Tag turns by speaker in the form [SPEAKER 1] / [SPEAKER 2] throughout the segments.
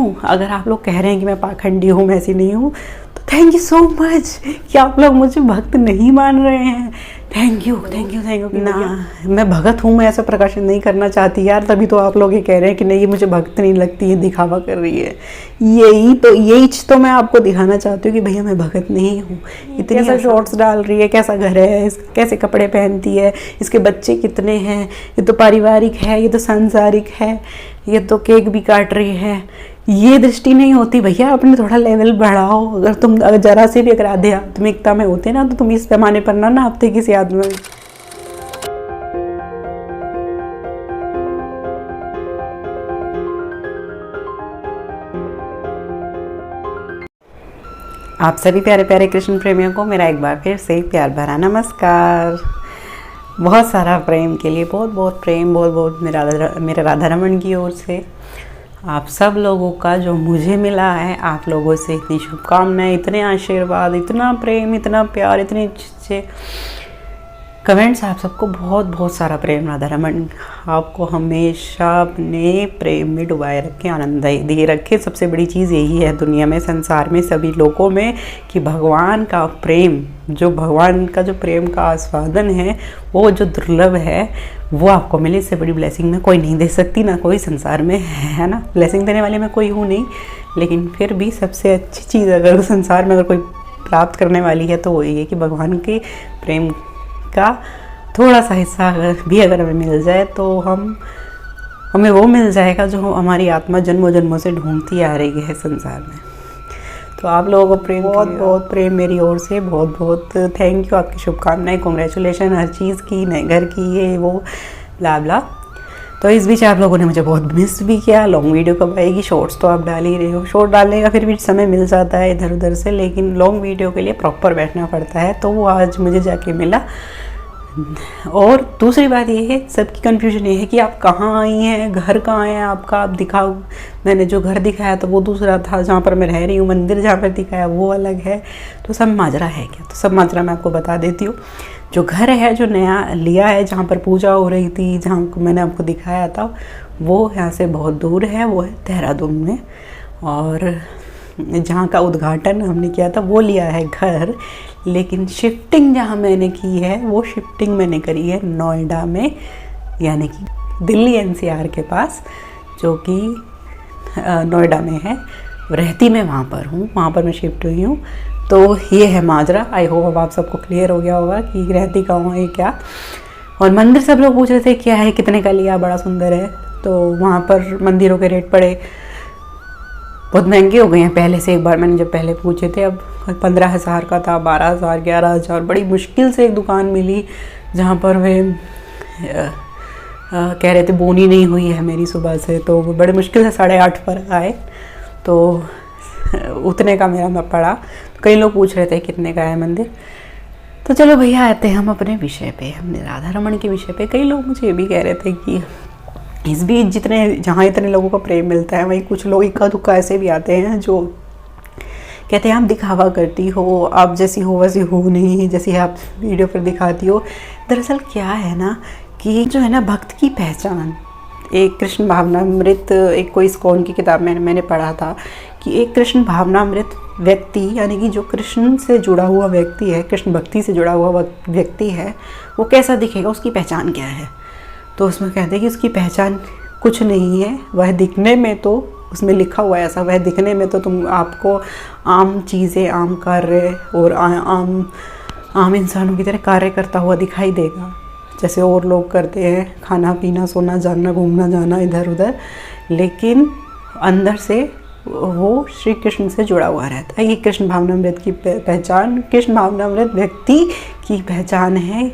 [SPEAKER 1] हूँ। अगर आप लोग कह रहे हैं कि मैं पाखंडी हूँ, मैं ऐसी नहीं हूँ, तो थैंक यू सो मच कि आप लोग मुझे भक्त नहीं मान रहे हैं। थैंक यू ना, मैं भगत हूँ, मैं ऐसा प्रकाशन नहीं करना चाहती यार। तभी तो आप लोग ये कह रहे हैं कि नहीं, ये मुझे भक्त नहीं लगती है, दिखावा कर रही है। यही तो मैं आपको दिखाना चाहती हूँ कि भैया मैं भगत नहीं हूँ। इतनी ऐसा शॉर्ट्स डाल रही है, कैसा घर है, कैसे कपड़े पहनती है, इसके बच्चे कितने हैं, ये तो पारिवारिक है, ये तो सांसारिक है, ये तो केक भी काट रही है। ये दृष्टि नहीं होती भैया, अपने थोड़ा लेवल बढ़ाओ। अगर जरा से भी अगर आध्यात्मिकता में होते ना, तो तुम इस पैमाने पर ना नापते किसी आदमी। आप सभी प्यारे प्यारे कृष्ण प्रेमियों को मेरा एक बार फिर से प्यार भरा नमस्कार। बहुत सारा प्रेम के लिए बहुत बहुत प्रेम, बहुत बहुत मेरा राधा रमन की ओर से आप सब लोगों का जो मुझे मिला है, आप लोगों से इतनी शुभकामनाएं, इतने आशीर्वाद, इतना प्रेम, इतना प्यार, इतने अच्छे कमेंट्स, आप सबको बहुत बहुत सारा प्रेम। राधा रमन आपको हमेशा अपने प्रेम में डुबाए रखे, आनंद दिए रखे। सबसे बड़ी चीज़ यही है दुनिया में, संसार में, सभी लोगों में, कि भगवान का प्रेम, जो भगवान का जो प्रेम का आस्वादन है, वो जो दुर्लभ है, वो आपको मिले। इससे बड़ी ब्लेसिंग में कोई नहीं दे सकती, ना कोई संसार में, है ना। ब्लेसिंग देने वाले में कोई हूँ नहीं, लेकिन फिर भी सबसे अच्छी चीज़ अगर संसार में अगर कोई प्राप्त करने वाली है तो वो ये है कि भगवान के प्रेम का थोड़ा सा हिस्सा अगर हमें मिल जाए तो हमें वो मिल जाएगा जो हमारी आत्मा जन्मों जन्मों से ढूंढती आ रही है संसार में। तो आप लोगों को प्रेम, बहुत बहुत प्रेम मेरी ओर से, बहुत बहुत थैंक यू। आपकी शुभकामनाएं, कॉन्ग्रेचुलेशन हर चीज़ की, नए घर की, ये वो ब्ला ब्ला। तो इस बीच आप लोगों ने मुझे बहुत मिस भी किया। लॉन्ग वीडियो कब आएगी? शॉर्ट्स तो आप डाल ही रहे हो। शॉर्ट डालने का फिर भी समय मिल जाता है इधर उधर से, लेकिन लॉन्ग वीडियो के लिए प्रॉपर बैठना पड़ता है, तो वो आज मुझे जाके मिला। और दूसरी बात ये है, सबकी कन्फ्यूजन ये है कि आप कहाँ आई हैं, घर कहाँ है आपका, आप दिखाओ। मैंने जो घर दिखाया तो वो दूसरा था, जहाँ पर मैं रह रही हूँ, मंदिर जहाँ पर दिखाया वो अलग है। तो सब माजरा है क्या? तो सब माजरा मैं आपको बता देती हूँ। जो घर है, जो नया लिया है, जहाँ पर पूजा हो रही थी, जहाँ मैंने आपको दिखाया था, वो यहाँ से बहुत दूर है, वो है देहरादून में। और जहाँ का उद्घाटन हमने किया था वो लिया है घर, लेकिन शिफ्टिंग जहाँ मैंने की है वो शिफ्टिंग मैंने करी है नोएडा में, यानी कि दिल्ली एनसीआर के पास, जो कि नोएडा में है। रहती मैं वहाँ पर हूँ, वहाँ पर मैं शिफ्ट हुई हूँ। तो ये है माजरा। आई होप अब आप सबको क्लियर हो गया होगा कि रहती कहाँ है क्या। और मंदिर सब लोग पूछ रहे थे क्या है, कितने का लिया, बड़ा सुंदर है। तो वहाँ पर मंदिरों के रेट पड़े बहुत महंगे हो गए हैं पहले से। एक बार मैंने जब पहले पूछे थे, अब 15,000 का था, 12,000, 11,000। बड़ी मुश्किल से एक दुकान मिली जहाँ पर वे कह रहे थे बोनी नहीं हुई है मेरी सुबह से, तो बड़े मुश्किल से 8.5 पर आए, तो उतने का मेरा पड़ा। तो कई लोग पूछ रहे थे कितने का है मंदिर। तो चलो भैया आते हैं हम अपने विषय पे, हमने राधा रमन के विषय पे। कई लोग मुझे ये भी कह रहे थे कि इस बीच जहाँ इतने लोगों को प्रेम मिलता है, वहीं कुछ लोग इक्का दुक्का ऐसे भी आते हैं जो कहते हैं आप दिखावा करती हो, आप जैसी हो वैसी हो नहीं, जैसी आप वीडियो पर दिखाती हो। दरअसल क्या है ना कि जो है ना, भक्त की पहचान, एक कृष्ण भावनामृत, एक कोई इस्कॉन की किताब में मैंने पढ़ा था कि एक कृष्ण भावनामृत व्यक्ति, यानी कि जो कृष्ण से जुड़ा हुआ व्यक्ति है, कृष्ण भक्ति से जुड़ा हुआ व्यक्ति है, वो कैसा दिखेगा, उसकी पहचान क्या है। तो उसमें कहते हैं कि उसकी पहचान कुछ नहीं है, वह दिखने में तो, उसमें लिखा हुआ है ऐसा, वह दिखने में तो तुम आपको आम चीज़ें, आम कार्य और आम इंसानों की तरह कार्य करता हुआ दिखाई देगा, जैसे और लोग करते हैं, खाना पीना, सोना जाना, घूमना जाना इधर उधर, लेकिन अंदर से वो श्री कृष्ण से जुड़ा हुआ रहता है। ये कृष्ण भावनामृत की पहचान, कृष्ण भावनामृत व्यक्ति की पहचान है।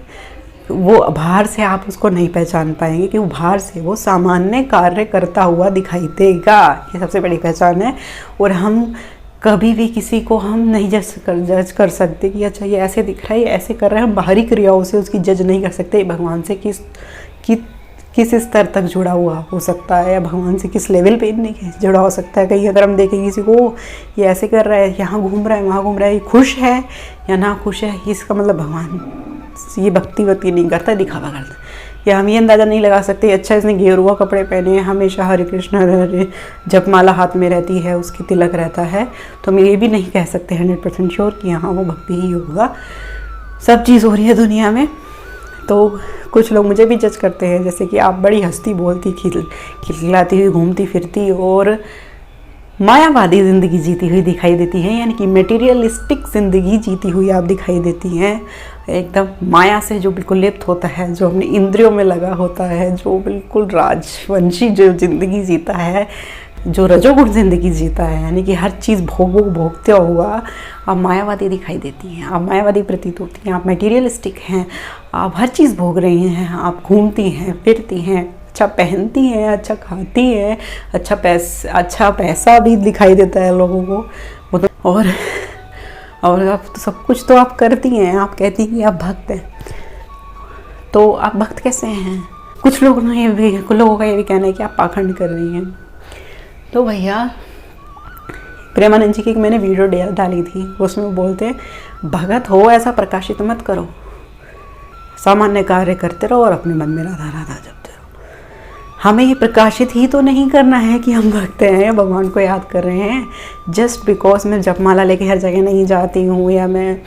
[SPEAKER 1] वो बाहर से आप उसको नहीं पहचान पाएंगे कि वो बाहर से वो सामान्य कार्य करता हुआ दिखाई देगा, ये सबसे बड़ी पहचान है। और हम कभी भी किसी को हम नहीं जज कर सकते कि अच्छा ये ऐसे दिख रहा है, ये ऐसे कर रहा है। हम बाहरी क्रियाओं से उसकी जज नहीं कर सकते। भगवान से किस स्तर तक जुड़ा हुआ हो सकता है, या भगवान से किस लेवल पे नहीं जुड़ा हो सकता है। कहीं अगर हम देखें किसी को ये ऐसे कर रहा है, यहाँ घूम रहा है, वहाँ घूम रहा है, ये खुश है या ना खुश है, इसका मतलब भगवान ये भक्ति नहीं करता, दिखावा करता। या हम ये अंदाज़ा नहीं लगा सकते अच्छा इसने गेरुआ कपड़े पहने हैं, हमेशा हरे कृष्ण हरे हरे जपमाला हाथ में रहती है, उसकी तिलक रहता है, तो हम ये भी नहीं कह सकते 100% श्योर कि हाँ वो भक्ति ही होगा। सब चीज़ हो रही है दुनिया में। तो कुछ लोग मुझे भी जज करते हैं, जैसे कि आप बड़ी हंसती बोलती खिलखिलाती हुई घूमती फिरती और मायावादी ज़िंदगी जीती हुई दिखाई देती है, यानी कि मटेरियलिस्टिक ज़िंदगी जीती हुई आप दिखाई देती हैं। एकदम माया से जो बिल्कुल लिप्त होता है, जो अपनी इंद्रियों में लगा होता है, जो बिल्कुल राजवंशी जो ज़िंदगी जीता है, जो रजोगुण ज़िंदगी जीता है, यानी कि हर चीज़ भोगते हुआ आप मायावादी दिखाई देती हैं, आप मायावादी प्रतीत होती हैं, आप मटेरियलिस्टिक हैं, आप हर चीज़ भोग रही हैं, आप घूमती हैं फिरती हैं, अच्छा पहनती हैं, अच्छा खाती हैं, अच्छा पैसा भी दिखाई देता है लोगों को वो तो, और आप तो सब कुछ तो आप करती हैं। आप कहती हैं कि आप भक्त हैं, तो आप भक्त कैसे हैं? कुछ लोगों का ये भी कहना है कि आप पाखंड कर रही हैं। तो भैया प्रेमानंद जी की मैंने वीडियो डाली थी, उसमें वो बोलते हैं भगत हो ऐसा प्रकाशित मत करो, सामान्य कार्य करते रहो और अपने मन में राधा राधा जपते रहो। हमें ये प्रकाशित ही तो नहीं करना है कि हम भक्त हैं, भगवान को याद कर रहे हैं। जस्ट बिकॉज मैं जपमाला लेके हर जगह नहीं जाती हूँ, या मैं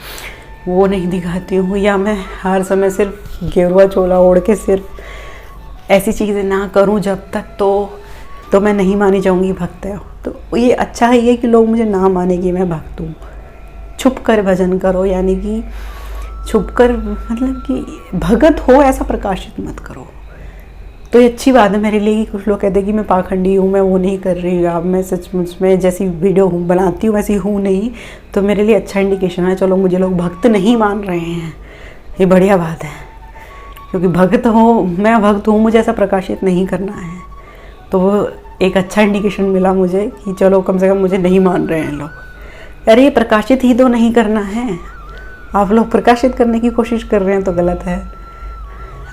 [SPEAKER 1] वो नहीं दिखाती हूँ, या मैं हर समय सिर्फ गेरुआ चोला ओढ़ के सिर्फ ऐसी चीज़ें ना करूँ जब तक, तो मैं नहीं मानी जाऊँगी भक्त है। तो ये अच्छा ही है कि लोग मुझे ना माने कि मैं भक्त हूँ। छुप कर भजन करो, यानी कि छुप कर मतलब कि भगत हो ऐसा प्रकाशित मत करो। तो ये अच्छी बात है मेरे लिए कि कुछ लोग कहते हैं कि मैं पाखंडी हूँ, मैं वो नहीं कर रही हूँ। अब मैं सचमुच में जैसी वीडियो बनाती हूँ वैसी हूँ नहीं, तो मेरे लिए अच्छा इंडिकेशन है। चलो मुझे लोग भक्त नहीं मान रहे हैं, ये बढ़िया बात है, क्योंकि भक्त हो, मैं भक्त हूँ, मुझे ऐसा प्रकाशित नहीं करना है। तो वो एक अच्छा इंडिकेशन मिला मुझे कि चलो कम से कम मुझे नहीं मान रहे हैं लोग। अरे ये प्रकाशित ही तो नहीं करना है, आप लोग प्रकाशित करने की कोशिश कर रहे हैं तो गलत है।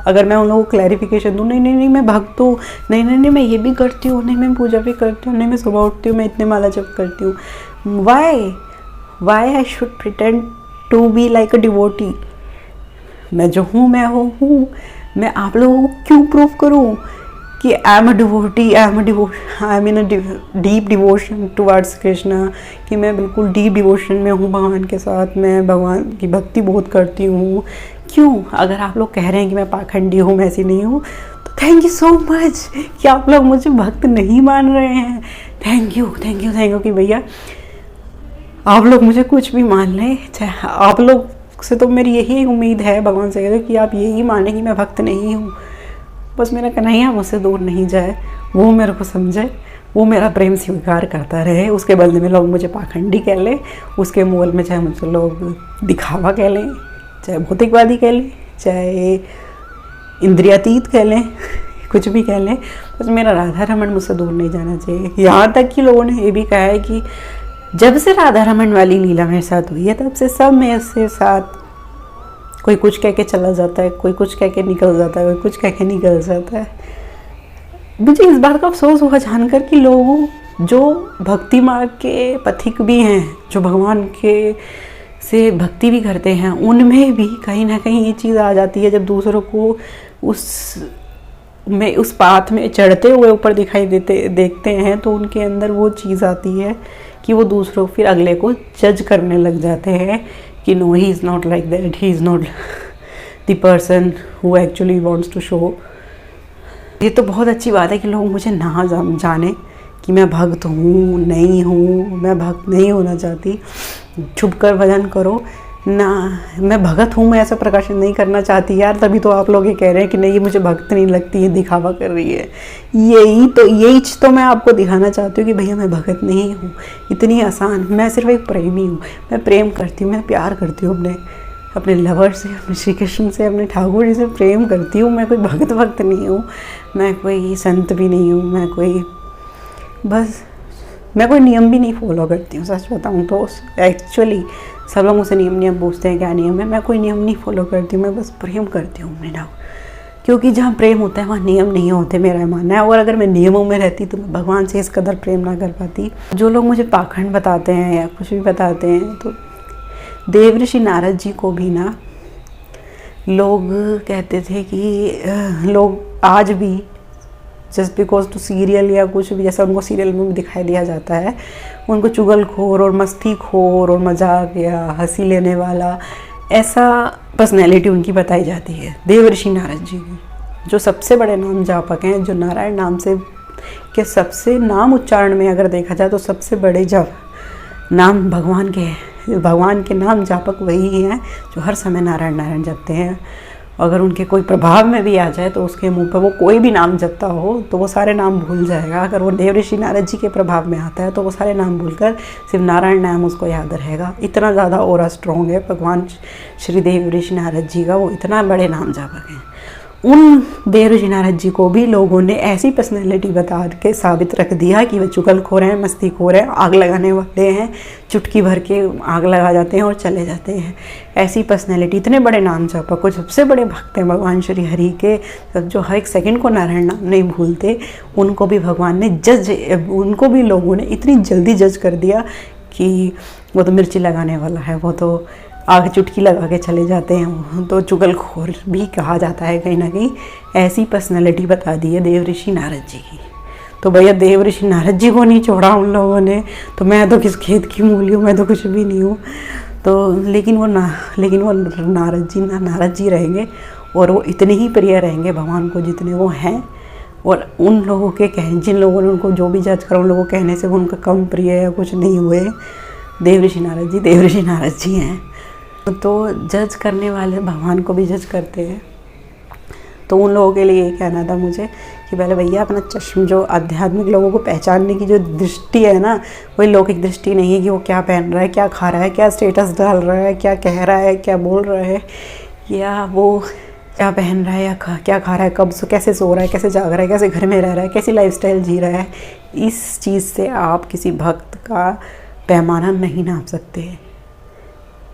[SPEAKER 1] अगर मैं उन लोगों को क्लैरिफिकेशन दूँ, नहीं मैं भक्त हूँ, नहीं मैं ये भी करती हूँ, नहीं मैं पूजा भी करती हूँ, नहीं मैं सुबह उठती हूँ, मैं इतने माला जप करती हूँ, why I should pretend to be like a devotee. मैं जो हूँ मैं हूँ, मैं आप लोगों को क्यों प्रूव करूँ कि I am a devotee, I am in a deep devotion towards Krishna, कि मैं बिल्कुल डीप डिवोशन में हूँ भगवान के साथ, मैं भगवान की भक्ति बहुत करती हूँ। क्यों? अगर आप लोग कह रहे हैं कि मैं पाखंडी हूँ, मैं ऐसी नहीं हूँ, तो थैंक यू सो मच कि आप लोग मुझे भक्त नहीं मान रहे हैं। थैंक यू कि भैया आप लोग मुझे कुछ भी मान लें, चाहे आप लोग से तो मेरी यही उम्मीद है भगवान से कि आप यही माने कि मैं भक्त नहीं हूँ। बस मेरा कन्हैया मुझसे दूर नहीं जाए, वो मेरे को समझे, वो मेरा प्रेम स्वीकार करता रहे। उसके बदले में लोग मुझे पाखंडी कह लें, उसके मोल में चाहे मुझसे लोग दिखावा कह लें, चाहे भौतिकवादी कह लें, चाहे इंद्रियातीत कह लें, कुछ भी कह लें, बस मेरा राधा रमन मुझसे दूर नहीं जाना चाहिए। यहाँ तक कि लोगों ने ये भी कहा है कि जब से राधा रमन वाली लीला मेरे साथ हुई है तब से सब मेरे साथ कोई कुछ कह के चला जाता है, कोई कुछ कह के निकल जाता है, कोई कुछ कह के निकल जाता है। मुझे इस बात का अफसोस हुआ जानकर कि लोग जो भक्ति मार्ग के पथिक भी हैं, जो भगवान के से भक्ति भी करते हैं, उनमें भी कहीं ना कहीं ये चीज़ आ जाती है। जब दूसरों को उस पाथ में चढ़ते हुए ऊपर देखते हैं तो उनके अंदर वो चीज़ आती है कि वो दूसरों फिर अगले को जज करने लग जाते हैं कि no he is not like that, he is not the person who actually wants to show. ये तो बहुत अच्छी बात है कि लोग मुझे ना जाने कि मैं भक्त हूँ नहीं हूँ, मैं भक्त नहीं होना चाहती। छुप कर भजन करो ना, मैं भगत हूँ, मैं ऐसा प्रकाशित नहीं करना चाहती यार। तभी तो आप लोग ये कह रहे हैं कि नहीं ये मुझे भक्त नहीं लगती है, दिखावा कर रही है। यही तो मैं आपको दिखाना चाहती हूँ कि भैया मैं भगत नहीं हूँ। इतनी आसान, मैं सिर्फ एक प्रेमी हूँ, मैं प्रेम करती हूँ, मैं प्यार करती हूँ अपने लवर से, अपने श्री कृष्ण से, अपने ठाकुर जी से प्रेम करती हूँ। मैं कोई भक्त नहीं हूँ, मैं कोई संत भी नहीं हूँ, मैं कोई नियम भी नहीं फॉलो करती हूँ। सच बताऊँ तो एक्चुअली सब लोग मुझसे नियम पूछते हैं क्या नियम है, मैं कोई नियम नहीं फॉलो करती हूँ, मैं बस प्रेम करती हूँ अपने ठाकुर। क्योंकि जहाँ प्रेम होता है वहाँ नियम नहीं होते, मेरा मानना है। और अगर मैं नियमों में रहती तो मैं भगवान से इस कदर प्रेम ना कर पाती। जो लोग मुझे पाखंड बताते हैं या कुछ भी बताते हैं, तो देव ऋषि नारद जी को भी ना लोग कहते थे कि लोग आज भी जस्ट बिकॉज टू सीरियल या कुछ भी, जैसा उनको सीरियल में भी दिखाई दिया जाता है, उनको चुगलखोर और मस्तीखोर और मजाक या हंसी लेने वाला ऐसा पर्सनैलिटी उनकी बताई जाती है। देवर्षि नारद जी की, जो सबसे बड़े नाम जापक हैं, जो नारायण नाम से के सबसे नाम उच्चारण में अगर देखा जाए तो सबसे बड़े जब नाम भगवान के नाम जापक वही हैं जो हर समय नारायण नारायण जपते हैं। अगर उनके कोई प्रभाव में भी आ जाए तो उसके मुंह पे वो कोई भी नाम जपता हो तो वो सारे नाम भूल जाएगा। अगर वो देवर्षि नारद जी के प्रभाव में आता है तो वो सारे नाम भूलकर सिर्फ नारायण नाम उसको याद रहेगा। इतना ज़्यादा ऑरा स्ट्रॉन्ग है भगवान श्री देवर्षि नारद जी का, वो इतना बड़े नाम जापक हैं। उन देवर्षि नारद जी को भी लोगों ने ऐसी पर्सनैलिटी बता के साबित रख दिया कि वे चुगलखोर हैं, मस्तीखोर हैं, आग लगाने वाले हैं, चुटकी भर के आग लगा जाते हैं और चले जाते हैं। ऐसी पर्सनैलिटी, इतने बड़े नाम जापक को, सबसे बड़े भक्त हैं भगवान श्री हरि के, जो हर एक सेकंड को नारायण नाम नहीं भूलते, उनको भी भगवान ने उनको भी लोगों ने इतनी जल्दी जज कर दिया कि वो तो मिर्ची लगाने वाला है, वो तो आग चुटकी लगा के चले जाते हैं, तो चुगलखोर भी कहा जाता है कहीं ना कहीं। ऐसी पर्सनैलिटी बता दी है देवर्षि नारद जी की। तो भैया देवर्षि नारद जी को नहीं छोड़ा उन लोगों ने, तो मैं तो किस खेत की मूली हूँ, मैं तो कुछ भी नहीं हूँ। तो लेकिन वो नारद जी रहेंगे और वो इतने ही प्रिय रहेंगे भगवान को जितने वो हैं। और उन लोगों के जिन लोगों ने उनको जो भी जज करा, उन लोगों के कहने से वो उनका कम प्रिय या कुछ नहीं हुए। देवर्षि नारद जी हैं। तो जज करने वाले भगवान को भी जज करते हैं। तो उन लोगों के लिए ये कहना था मुझे कि पहले भैया अपना चश्म, जो आध्यात्मिक लोगों को पहचानने की जो दृष्टि है ना, वही लौकिक दृष्टि नहीं है कि वो क्या पहन रहा है, क्या खा रहा है, क्या स्टेटस डाल रहा है, क्या कह रहा है, क्या बोल रहा है, या वो क्या पहन रहा है या क्या खा रहा है, कब कैसे सो रहा है, कैसे जाग रहा है, कैसे घर में रह रहा है, कैसी लाइफस्टाइल जी रहा है। इस चीज़ से आप किसी भक्त का पैमाना नहीं नाप सकते।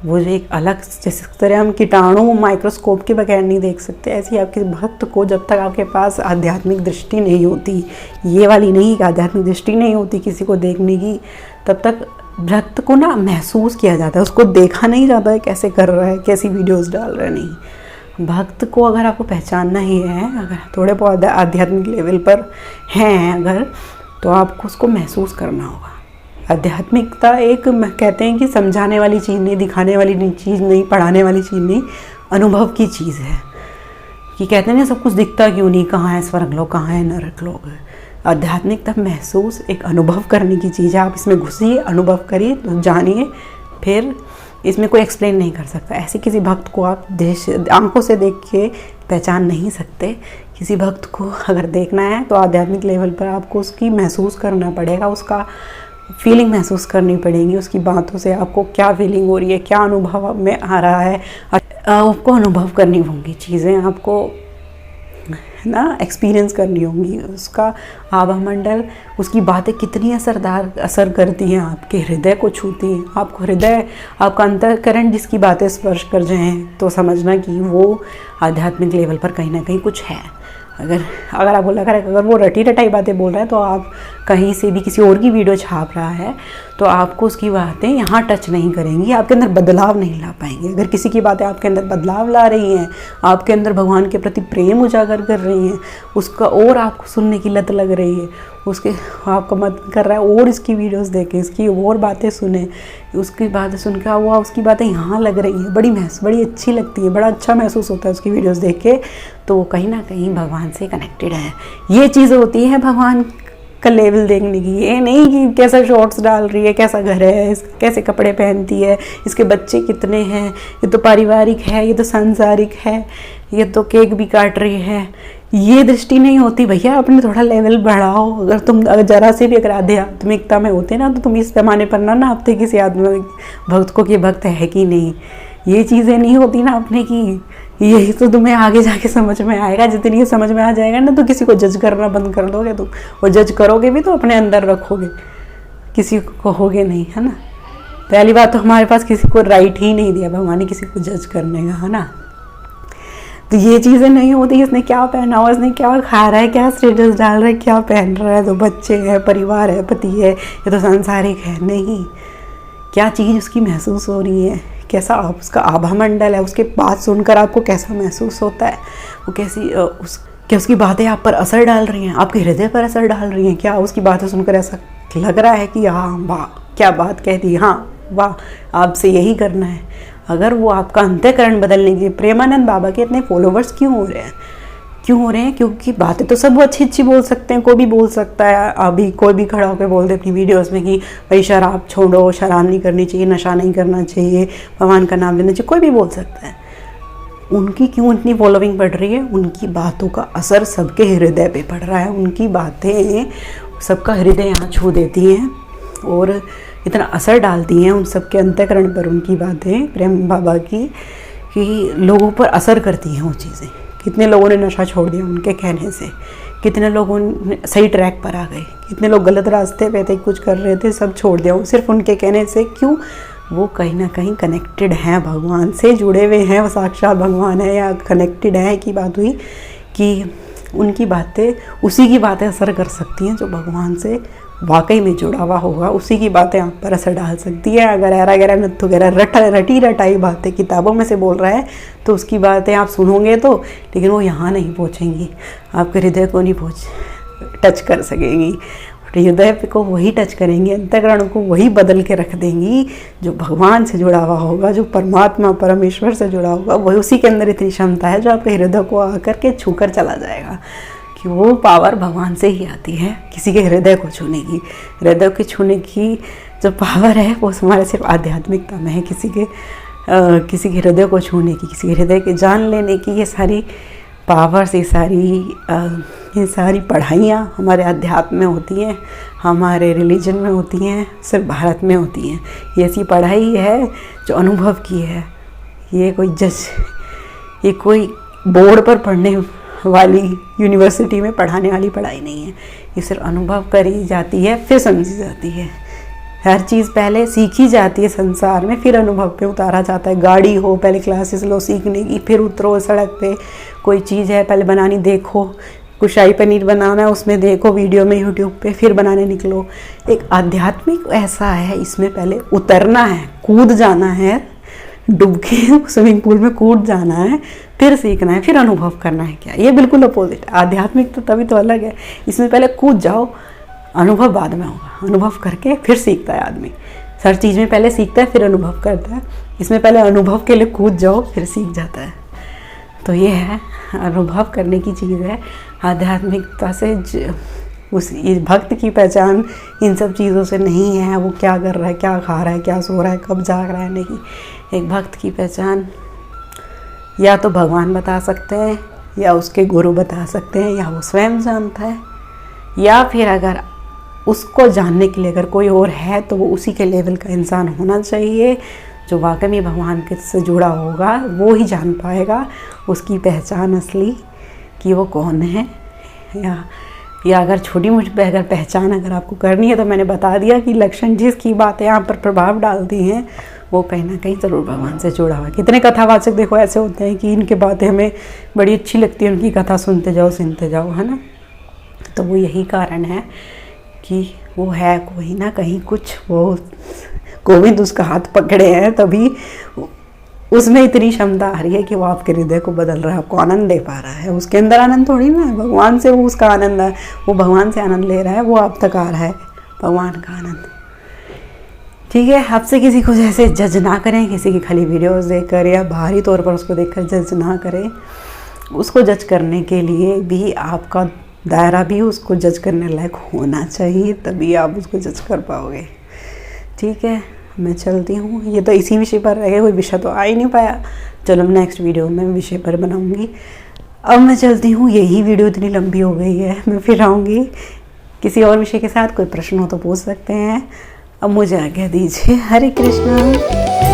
[SPEAKER 1] वो जो एक अलग, जैसे तरह हम कीटाणु माइक्रोस्कोप के बगैर नहीं देख सकते, ऐसे ही आपके भक्त को जब तक आपके पास आध्यात्मिक दृष्टि नहीं होती, ये वाली नहीं कि आध्यात्मिक दृष्टि नहीं होती किसी को देखने की, तब तक भक्त को ना महसूस किया जाता है, उसको देखा नहीं जाता है कैसे कर रहा है, कैसी वीडियोस डाल रहा है। नहीं, भक्त को अगर आपको पहचानना ही है, अगर थोड़े बहुत आध्यात्मिक लेवल पर हैं अगर, तो आपको उसको महसूस करना होगा। आध्यात्मिकता एक, कहते हैं कि समझाने वाली चीज़ नहीं, दिखाने वाली चीज़ नहीं, पढ़ाने वाली चीज़ नहीं, अनुभव की चीज़ है। कि कहते हैं ना सब कुछ दिखता क्यों नहीं, कहाँ है स्वर्ग लोग, कहाँ है नरक लोग। आध्यात्मिकता महसूस, एक अनुभव करने की चीज़ है। आप इसमें घुसिए, अनुभव करिए, तो जानिए, फिर इसमें कोई एक्सप्लेन नहीं कर सकता। ऐसे किसी भक्त को आप आंखों से देख के पहचान नहीं सकते। किसी भक्त को अगर देखना है तो आध्यात्मिक लेवल पर आपको उसकी महसूस करना पड़ेगा, उसका फीलिंग महसूस करनी पड़ेगी, उसकी बातों से आपको क्या फीलिंग हो रही है, क्या अनुभव में आ रहा है, आपको अनुभव करनी होंगी चीज़ें, आपको ना एक्सपीरियंस करनी होंगी। उसका आभा मंडल, उसकी बातें कितनी असर करती हैं, आपके हृदय को छूती हैं। आपको हृदय, आपका अंतःकरण जिसकी बातें स्पर्श कर जाएं तो समझना कि वो आध्यात्मिक लेवल पर कहीं ना कहीं कुछ है। अगर आपको लग रहा है कि अगर वो रटी रटाई बातें बोल रहा है, तो आप कहीं से भी किसी और की वीडियो छाप रहा है, तो आपको उसकी बातें यहाँ टच नहीं करेंगी, आपके अंदर बदलाव नहीं ला पाएंगे। अगर किसी की बातें आपके अंदर बदलाव ला रही हैं, आपके अंदर भगवान के प्रति प्रेम उजागर कर रही हैं, उसका और आपको सुनने की लत लग रही है, उसके आपका मन कर रहा है और इसकी वीडियोस देखें, इसकी और बातें सुने, उसकी बातें सुनकर वो उसकी बातें यहाँ लग रही हैं, बड़ी अच्छी लगती है, बड़ा अच्छा महसूस होता है उसकी वीडियोस देख के, तो वो कहीं ना कहीं भगवान से कनेक्टेड है। ये चीज़ होती है भगवान का लेवल देखने की। ये नहीं कि कैसा शॉर्ट्स डाल रही है, कैसा घर है, कैसे कपड़े पहनती है, इसके बच्चे कितने हैं, ये तो पारिवारिक है, ये तो सांसारिक है, ये तो केक भी काट रही है, ये दृष्टि नहीं होती। भैया अपने थोड़ा लेवल बढ़ाओ। अगर तुम ज़रा से भी अगर आध्यात्मिकता में होते ना, तो तुम इस पैमाने पर ना नापते किसी आत्मिक भक्त को कि भक्त है कि नहीं। ये चीज़ें नहीं होती ना अपने की, यही तो तुम्हें आगे जाके समझ में आएगा। जितनी ये समझ में आ जाएगा ना, तो किसी को जज करना बंद कर दोगे तुम, और जज करोगे भी तो अपने अंदर रखोगे, किसी को कहोगे नहीं, है ना। पहली बात तो हमारे पास किसी को राइट ही नहीं दिया भगवान ने किसी को जज करने का, है ना। तो ये चीज़ें नहीं होती, इसने क्या पहना हुआ, इसने क्या खा रहा है, क्या स्टेटस डाल रहा है, क्या पहन रहा है, तो बच्चे हैं, परिवार है, पति है, ये तो सांसारिक है। नहीं, क्या चीज़ उसकी महसूस हो रही है, कैसा आप उसका आभा मंडल है, उसके बात सुनकर आपको कैसा महसूस होता है, वो कैसी क्या उसकी बातें आप पर असर डाल रही हैं, आपके हृदय पर असर डाल रही हैं, क्या उसकी बातें सुनकर ऐसा लग रहा है कि हाँ वाह क्या बात कह दी, हाँ वाह आपसे यही करना है। अगर वो आपका अंतःकरण बदलने के लिए, प्रेमानंद बाबा के इतने फॉलोवर्स क्यों हो रहे हैं? क्योंकि बातें तो सब वो अच्छी अच्छी बोल सकते हैं, कोई भी बोल सकता है। अभी कोई भी खड़ा होकर बोल दे अपनी वीडियोस में कि भाई शराब छोड़ो, शराब नहीं करनी चाहिए, नशा नहीं करना चाहिए, भगवान का नाम लेना चाहिए, कोई भी बोल सकता है। उनकी क्यों इतनी फॉलोइंग बढ़ रही है? उनकी बातों का असर सबके हृदय पे पड़ रहा है, उनकी बातें सबका हृदय यहाँ छू देती हैं और इतना असर डालती हैं उन सबके अंतःकरण पर उनकी बातें प्रेम बाबा की, कि लोगों पर असर करती हैं वो चीज़ें। कितने लोगों ने नशा छोड़ दिया उनके कहने से, कितने लोगों ने सही ट्रैक पर आ गए, कितने लोग गलत रास्ते पे थे, कुछ कर रहे थे, सब छोड़ दिया सिर्फ उनके कहने से। क्यों? वो कहीं ना कहीं कनेक्टेड हैं, भगवान से जुड़े हुए हैं, वो साक्षात भगवान है या कनेक्टेड है की बात हुई कि उनकी बातें, उसी की बातें असर कर सकती हैं जो भगवान से वाकई में जुड़ा हुआ होगा, उसी की बातें आप पर असर डाल सकती है। अगर ऐरा गैरा नत्थु गैरा रटी रटाई बातें किताबों में से बोल रहा है तो उसकी बातें आप सुनोगे तो, लेकिन वो यहाँ नहीं पहुँचेंगी, आपके हृदय को नहीं टच कर सकेंगी। हृदय को वही टच करेंगी, अंतःकरण को वही बदल के रख देंगी जो भगवान से जुड़ा हुआ होगा, जो परमात्मा परमेश्वर से जुड़ा होगा। वही, उसी के अंदर इतनी क्षमता है जो आपके हृदय को आकर के छू कर चला जाएगा, कि वो पावर भगवान से ही आती है किसी के हृदय को छूने की। हृदय को छूने की जो पावर है वो हमारे सिर्फ आध्यात्मिकता में है, किसी के हृदय को छूने की, किसी के हृदय के जान लेने की। ये सारी पावर्स, ये सारी पढ़ाइयाँ हमारे अध्यात्म में होती हैं, हमारे रिलीजन में होती हैं, सिर्फ भारत में होती हैं। ये ऐसी पढ़ाई है जो अनुभव की है, ये कोई बोर्ड पर पढ़ने वाली, यूनिवर्सिटी में पढ़ाने वाली पढ़ाई नहीं है। ये सिर्फ अनुभव करी जाती है, फिर समझी जाती है। हर चीज़ पहले सीखी जाती है संसार में, फिर अनुभव पे उतारा जाता है। गाड़ी हो, पहले क्लासेस लो सीखने की, फिर उतरो सड़क पे। कोई चीज़ है पहले बनानी देखो, कुछ शाही पनीर बनाना है उसमें देखो वीडियो में यूट्यूब पे, फिर बनाने निकलो। एक आध्यात्मिक ऐसा है, इसमें पहले उतरना है, कूद जाना है, डुबकी स्विमिंग पूल में कूद जाना है, फिर सीखना है, फिर अनुभव करना है। क्या ये बिल्कुल अपोजिट है। आध्यात्मिक तो तभी तो अलग है, इसमें पहले कूद जाओ, अनुभव बाद में होगा। अनुभव करके फिर सीखता है आदमी, हर चीज़ में पहले सीखता है फिर अनुभव करता है। इसमें पहले अनुभव के लिए कूद जाओ फिर सीख जाता है। तो ये है, अनुभव करने की चीज़ है। आध्यात्मिकता से इस भक्त की पहचान इन सब चीज़ों से नहीं है, वो क्या कर रहा है, क्या खा रहा है, क्या सो रहा है, कब जाग रहा है, नहीं। एक भक्त की पहचान या तो भगवान बता सकते हैं, या उसके गुरु बता सकते हैं, या वो स्वयं जानता है, या फिर अगर उसको जानने के लिए अगर कोई और है तो वो उसी के लेवल का इंसान होना चाहिए, जो वाकई में भगवान के से जुड़ा होगा। वो ही जान पाएगा उसकी पहचान असली, कि वो कौन है। या अगर छोटी मोटी अगर पहचान अगर आपको करनी है तो मैंने बता दिया कि लक्षण जिसकी बातें यहाँ पर प्रभाव डालती हैं वो कहीं ना कहीं ज़रूर भगवान से जुड़ा हुआ है। कितने कथावाचक देखो ऐसे होते हैं कि इनके बातें हमें बड़ी अच्छी लगती है, उनकी कथा सुनते जाओ, है ना। तो वो यही कारण है कि वो है कोई ना कहीं कुछ, वो गोविंद उसका हाथ पकड़े हैं, तभी उसमें इतनी क्षमता आ रही है कि वो आपके हृदय को बदल रहा है, आपको आनंद दे पा रहा है। उसके अंदर आनंद थोड़ी ना है, भगवान से वो उसका आनंद है, वो भगवान से आनंद ले रहा है, वो आप तक आ रहा है भगवान का आनंद। ठीक है, आपसे किसी को जैसे जज ना करें, किसी की खाली वीडियोस देखकर या बाहरी तौर पर उसको देखकर जज ना करें। उसको जज करने के लिए भी आपका दायरा भी उसको जज करने लायक होना चाहिए, तभी आप उसको जज कर पाओगे। ठीक है, मैं चलती हूँ। ये तो इसी विषय पर रह गया, कोई विषय तो आ ही नहीं पाया। चलो मैं नेक्स्ट वीडियो में विषय पर बनाऊँगी। अब मैं चलती हूँ, यही वीडियो इतनी लंबी हो गई है, मैं फिर आऊँगी किसी और विषय के साथ। कोई प्रश्न हो तो पूछ सकते हैं। अब मुझे आज्ञा दीजिए। हरे कृष्णा।